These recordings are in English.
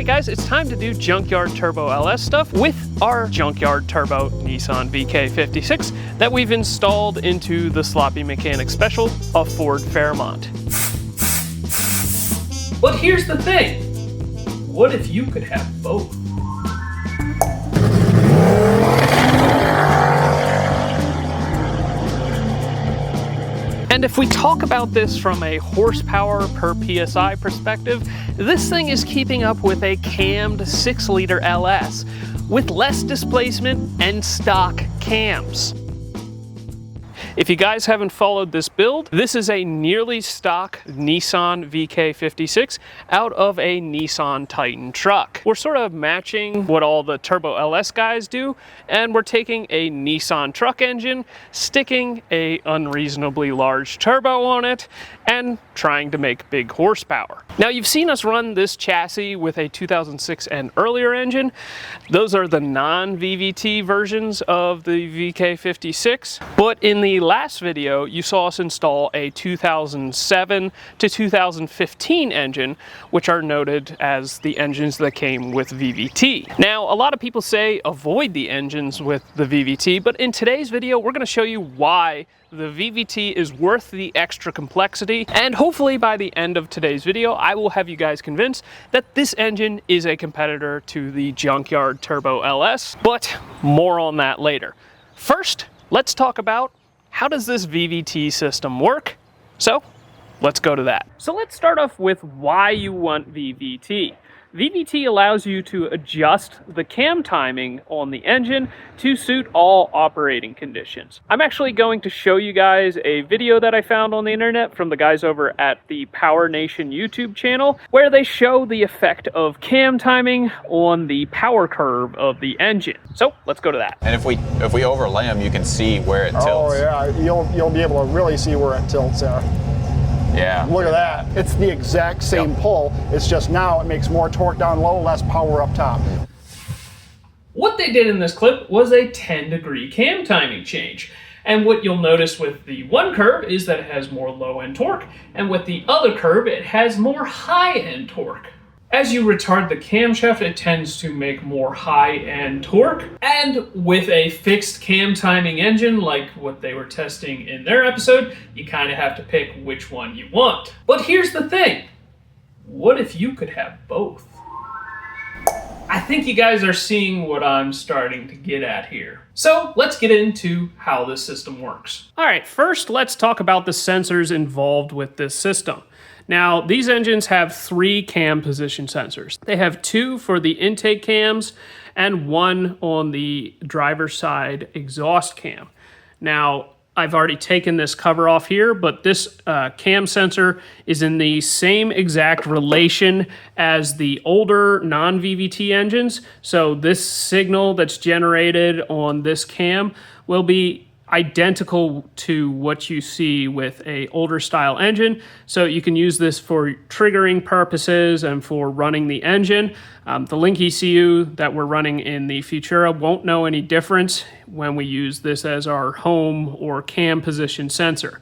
Alright guys, it's time to do Junkyard Turbo LS stuff with our Junkyard Turbo Nissan VK56 that we've installed into the Sloppy Mechanic Special of Ford Fairmont. But here's the thing, what if you could have both? And if we talk about this from a horsepower per PSI perspective, this thing is keeping up with a cammed 6-liter LS with less displacement and stock cams. If you guys haven't followed this build, this is a nearly stock Nissan VK56 out of a Nissan Titan truck. We're sort of matching what all the Turbo LS guys do, and we're taking a Nissan truck engine, sticking a unreasonably large turbo on it, and trying to make big horsepower. Now you've seen us run this chassis with a 2006 and earlier engine. Those are the non-VVT versions of the VK56, but in the last video you saw us install a 2007 to 2015 engine, which are noted as the engines that came with VVT. Now a lot of people say avoid the engines with the VVT, but in today's video we're going to show you why the VVT is worth the extra complexity, and hopefully by the end of today's video I will have you guys convinced that this engine is a competitor to the Junkyard Turbo LS, but more on that later. First, let's talk about how does this VVT system work? So let's go to that. So let's start off with why you want VVT. VVT allows you to adjust the cam timing on the engine to suit all operating conditions. I'm actually going to show you guys a video that I found on the internet from the guys over at the Power Nation YouTube channel, where they show the effect of cam timing on the power curve of the engine. So let's go to that. And if we overlay them, you can see where it tilts. Oh yeah, you'll be able to really see where it tilts there. Yeah. Look at that. It's the exact same pull. It's just now it makes more torque down low, less power up top. What they did in this clip was a 10-degree cam timing change. And what you'll notice with the one curve is that it has more low-end torque, and with the other curve it has more high-end torque. As you retard the camshaft, it tends to make more high-end torque. And with a fixed cam timing engine, like what they were testing in their episode, you kind of have to pick which one you want. But here's the thing. What if you could have both? I think you guys are seeing what I'm starting to get at here. So let's get into how this system works. All right, first let's talk about the sensors involved with this system. Now, these engines have 3 cam position sensors. They have 2 for the intake cams and 1 on the driver's side exhaust cam. Now, I've already taken this cover off here, but this cam sensor is in the same exact relation as the older non-VVT engines. So this signal that's generated on this cam will be identical to what you see with a older style engine. So you can use this for triggering purposes and for running the engine. The Link ECU that we're running in the Futura won't know any difference when we use this as our home or cam position sensor.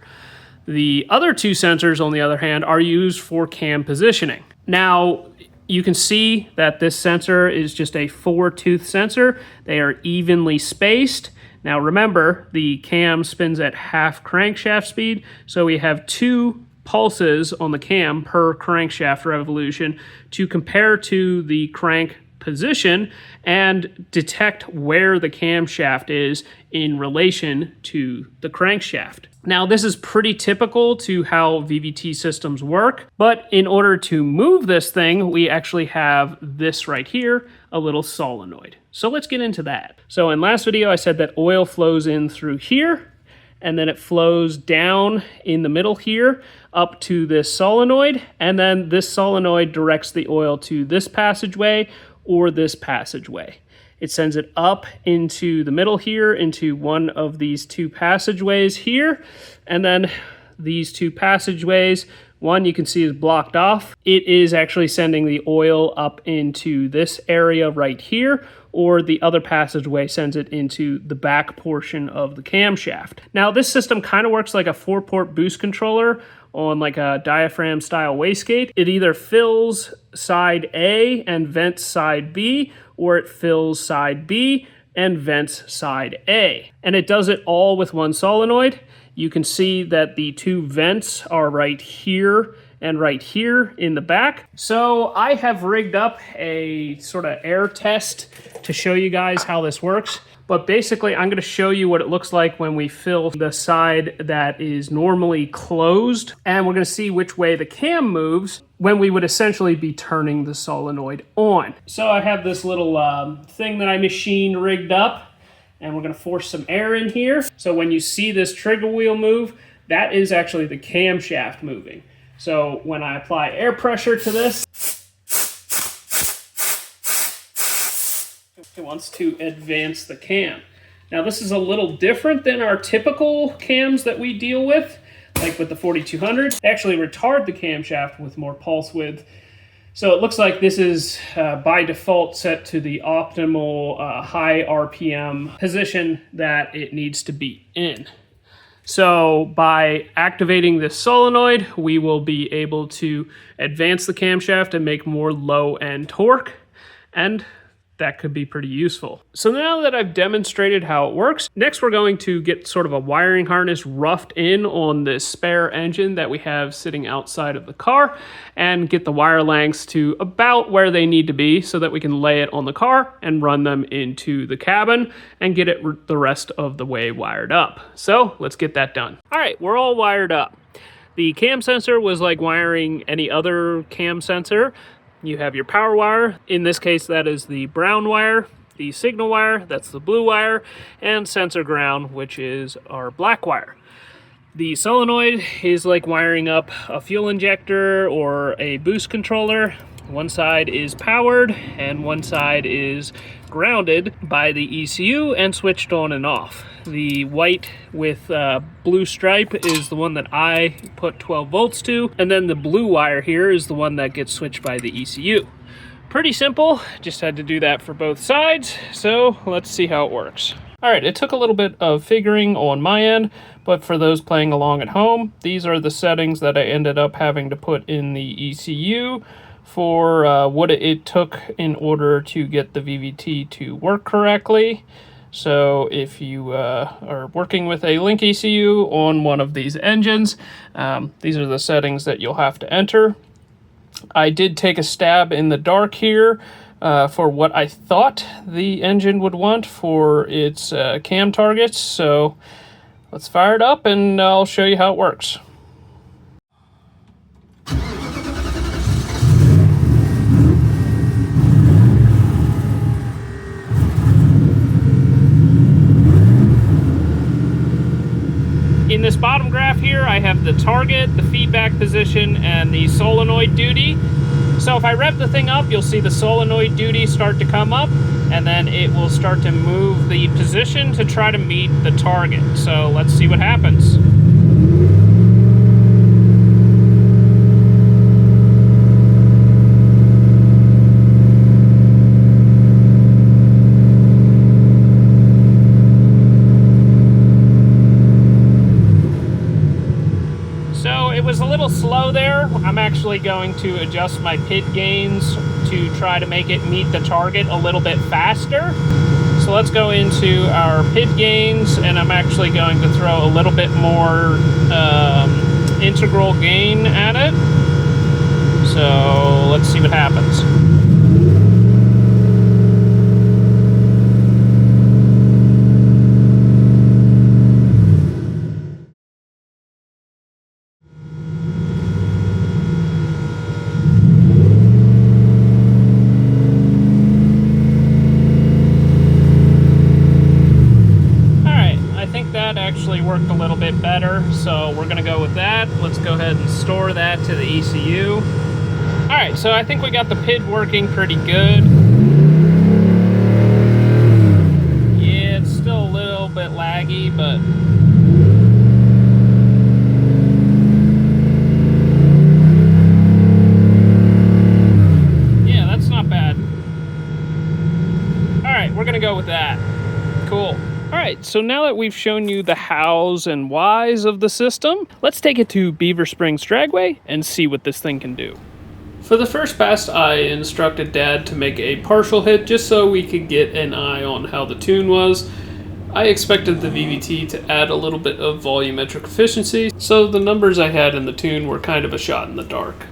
The other 2 sensors, on the other hand, are used for cam positioning. Now, you can see that this sensor is just a 4-tooth sensor. They are evenly spaced. Now remember, the cam spins at half crankshaft speed, so we have 2 pulses on the cam per crankshaft revolution to compare to the crank position and detect where the camshaft is in relation to the crankshaft. Now this is pretty typical to how VVT systems work, but in order to move this thing, we actually have this right here, a little solenoid. So let's get into that. So in last video I said that oil flows in through here, and then it flows down in the middle here up to this solenoid, and then this solenoid directs the oil to this passageway or this passageway. It sends it up into the middle here, into one of these 2 passageways here, and then these 2 passageways One you can see is blocked off. It is actually sending the oil up into this area right here, or the other passageway sends it into the back portion of the camshaft. Now this system kind of works like a 4-port boost controller on like a diaphragm style wastegate. It either fills side A and vents side B, or it fills side B and vents side A. And it does it all with one solenoid. You can see that the two vents are right here and right here in the back. So I have rigged up a sort of air test to show you guys how this works. But basically, I'm going to show you what it looks like when we fill the side that is normally closed. And we're going to see which way the cam moves when we would essentially be turning the solenoid on. So I have this little thing that I machined rigged up, and we're going to force some air in here. So when you see this trigger wheel move, that is actually the camshaft moving. So when I apply air pressure to this, it wants to advance the cam. Now this is a little different than our typical cams that we deal with, like with the 4200. They actually retard the camshaft with more pulse width. So it looks like this is by default set to the optimal high RPM position that it needs to be in. So by activating this solenoid, we will be able to advance the camshaft and make more low end torque, and that could be pretty useful. So now that I've demonstrated how it works, next we're going to get sort of a wiring harness roughed in on this spare engine that we have sitting outside of the car, and get the wire lengths to about where they need to be so that we can lay it on the car and run them into the cabin and get it the rest of the way wired up. So let's get that done. All right, we're all wired up. The cam sensor was like wiring any other cam sensor. You have your power wire. In this case, that is the brown wire. The signal wire, that's the blue wire. And sensor ground, which is our black wire. The solenoid is like wiring up a fuel injector or a boost controller. One side is powered and one side is grounded by the ECU and switched on and off. The white with blue stripe is the one that I put 12 volts to, and then the blue wire here is the one that gets switched by the ECU. Pretty simple, just had to do that for both sides, so let's see how it works. All right, it took a little bit of figuring on my end, but for those playing along at home, these are the settings that I ended up having to put in the ECU for what it took in order to get the VVT to work correctly. So if you are working with a link ECU on one of these engines, these are the settings that you'll have to enter. I did take a stab in the dark here for what I thought the engine would want for its cam targets. So let's fire it up and I'll show you how it works. In this bottom graph here, I have the target, the feedback position, and the solenoid duty. So if I rev the thing up, you'll see the solenoid duty start to come up, and then it will start to move the position to try to meet the target. So let's see what happens. Was a little slow there. I'm actually going to adjust my pit gains to try to make it meet the target a little bit faster. So let's go into our pit gains, and I'm actually going to throw a little bit more integral gain at it. So let's see what happens. Actually worked a little bit better, so we're gonna go with that. Let's go ahead and store that to the ECU. All right, so I think we got the PID working pretty good. Yeah, it's still a little bit laggy, but We're gonna go with that. Cool. All right, so now that we've shown you the hows and whys of the system, let's take it to Beaver Springs Dragway and see what this thing can do. For the first pass, I instructed Dad to make a partial hit just so we could get an eye on how the tune was. I expected the VVT to add a little bit of volumetric efficiency, so the numbers I had in the tune were kind of a shot in the dark.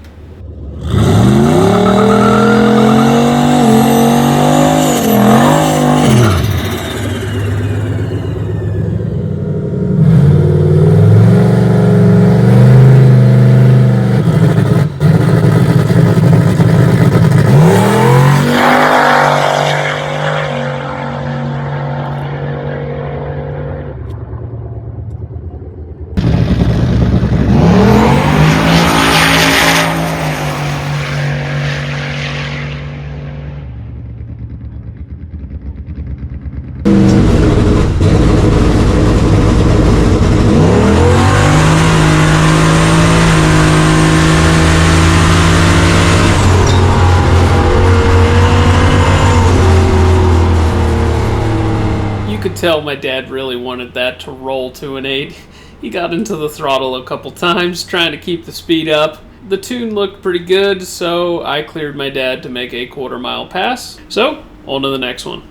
Tell my dad really wanted that to roll to an 8. He got into the throttle a couple times trying to keep the speed up. The tune looked pretty good, so I cleared my dad to make a quarter-mile pass. So, on to the next one.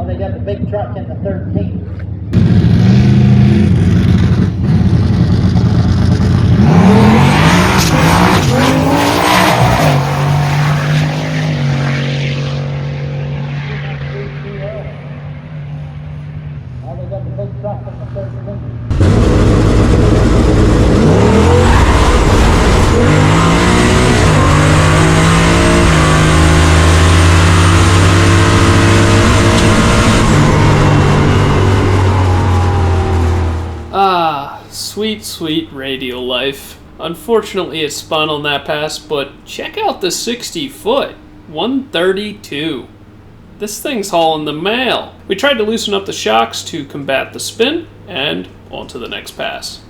They got the big truck in the 13. Well, they got the big truck in the 13. Sweet, sweet radial life. Unfortunately, it spun on that pass, but check out the 60 foot. 132. This thing's hauling the mail. We tried to loosen up the shocks to combat the spin, and on to the next pass.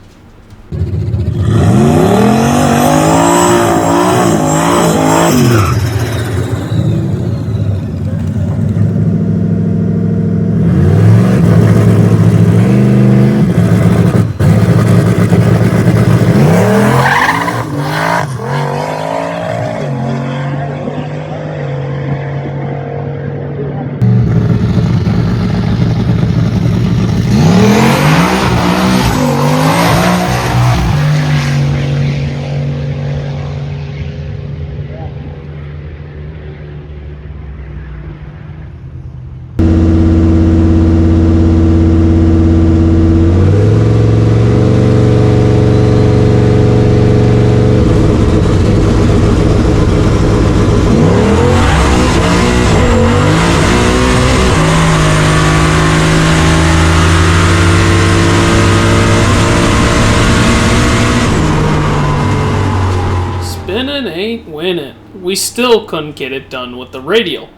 Ain't winning. We still couldn't get it done with the radial.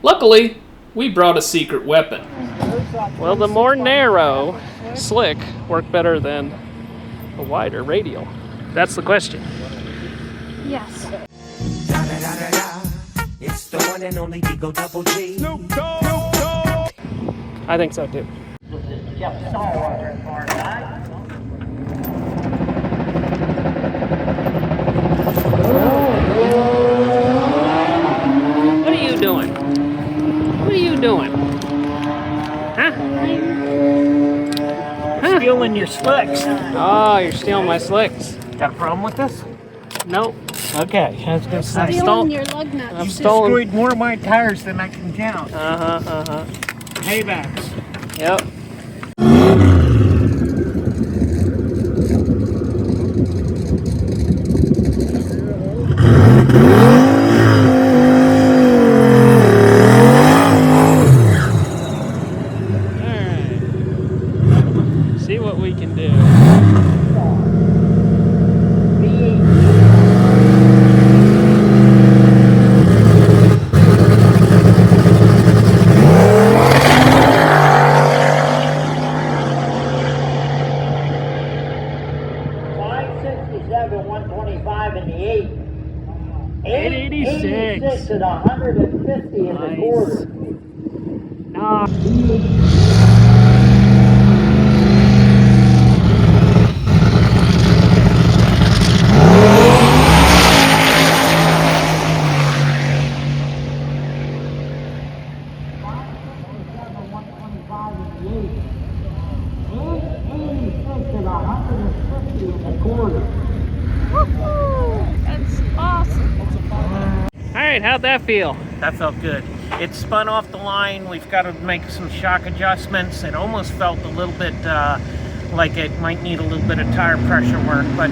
Luckily, we brought a secret weapon. Well, the more narrow slick work better than a wider radial? That's the question. Yes. It's the one and only Digo Double G. I think so too. What are you doing? What are you doing? Huh? Stealing your slicks. Oh, you're stealing my slicks. Got a problem with this? Nope. Okay, I was gonna say. Stealing your lug nuts. I've stolen. Destroyed more of my tires than I can count. Uh-huh. Paybacks. Yep. see what we can do. In the 8. 886 at 150 in the quarter. That's awesome. All right, how'd that feel? That felt good. It spun off the line. We've got to make some shock adjustments. It almost felt a little bit like it might need a little bit of tire pressure work, but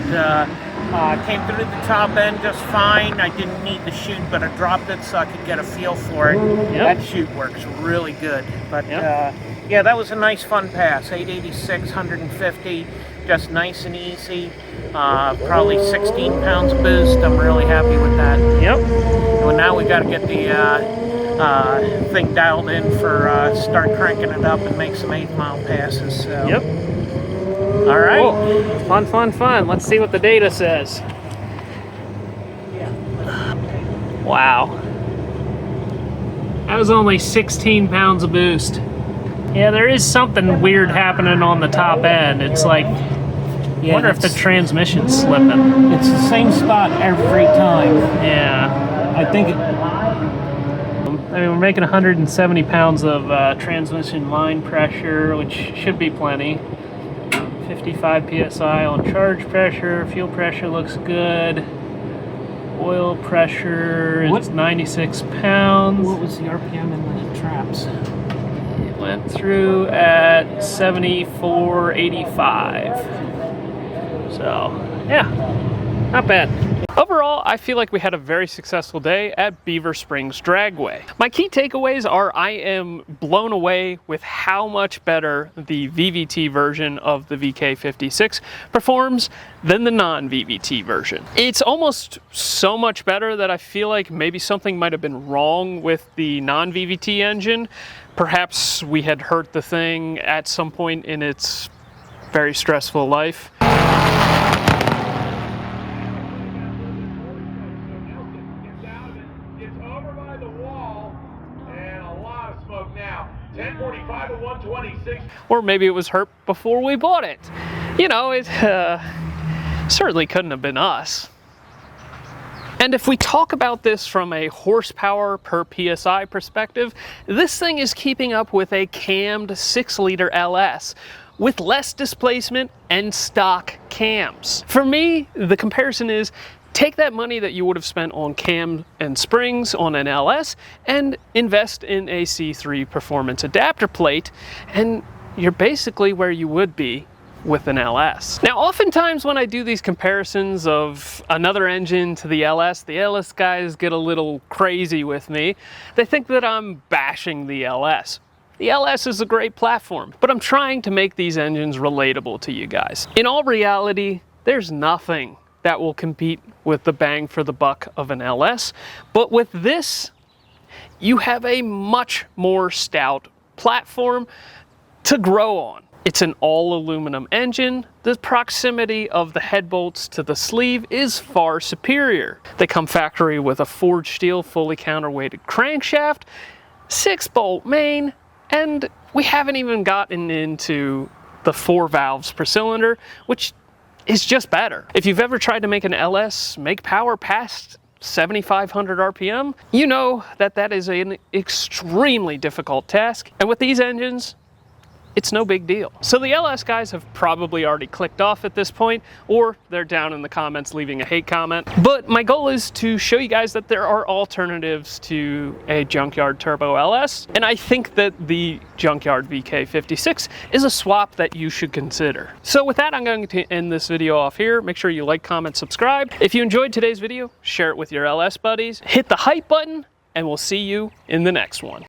came through the top end just fine. I didn't need the chute, but I dropped it so I could get a feel for it. Yep. That chute works really good. But Yep. yeah, that was a nice fun pass. 886, 150, just nice and easy. Probably 16 pounds of boost. I'm really happy with that. Yep. Well, now we got to get the thing dialed in for start cranking it up and make some 8-mile passes. So. Yep. All right. Cool. Fun, fun, fun. Let's see what the data says. Wow. That was only 16 pounds of boost. Yeah, there is something weird happening on the top end. It's like, I wonder if the transmission's slipping. It's the same spot every time. Yeah. I think I mean, we're making 170 pounds of transmission line pressure, which should be plenty. 55 psi on charge pressure. Fuel pressure looks good. Oil pressure is 96 pounds. What was the RPM in the traps? It went through at 74.85. So, yeah, not bad. Overall, I feel like we had a very successful day at Beaver Springs Dragway. My key takeaways are I am blown away with how much better the VVT version of the VK56 performs than the non-VVT version. It's almost so much better that I feel like maybe something might have been wrong with the non-VVT engine. Perhaps we had hurt the thing at some point in its very stressful life. It's over by the wall and a lot of smoke now. 1045 to 126. Or maybe it was hurt before we bought it. You know, it certainly couldn't have been us. And if we talk about this from a horsepower per PSI perspective, this thing is keeping up with a cammed 6-liter LS with less displacement and stock cams. For me, the comparison is take that money that you would have spent on cam and springs on an LS and invest in a C3 performance adapter plate, and you're basically where you would be with an LS. Now, oftentimes when I do these comparisons of another engine to the LS guys get a little crazy with me. They think that I'm bashing the LS. The LS is a great platform, but I'm trying to make these engines relatable to you guys. In all reality, there's nothing that will compete with the bang for the buck of an LS. But with this, you have a much more stout platform to grow on. It's an all aluminum engine. The proximity of the head bolts to the sleeve is far superior. They come factory with a forged steel fully counterweighted crankshaft, 6-bolt main, and we haven't even gotten into the 4 valves per cylinder, which is just better. If you've ever tried to make an LS make power past 7,500 RPM, you know that that is an extremely difficult task. And with these engines, it's no big deal. So the LS guys have probably already clicked off at this point, or they're down in the comments leaving a hate comment. But my goal is to show you guys that there are alternatives to a Junkyard Turbo LS, and I think that the Junkyard VK56 is a swap that you should consider. So with that, I'm going to end this video off here. Make sure you like, comment, subscribe. If you enjoyed today's video, share it with your LS buddies. Hit the hype button, and we'll see you in the next one.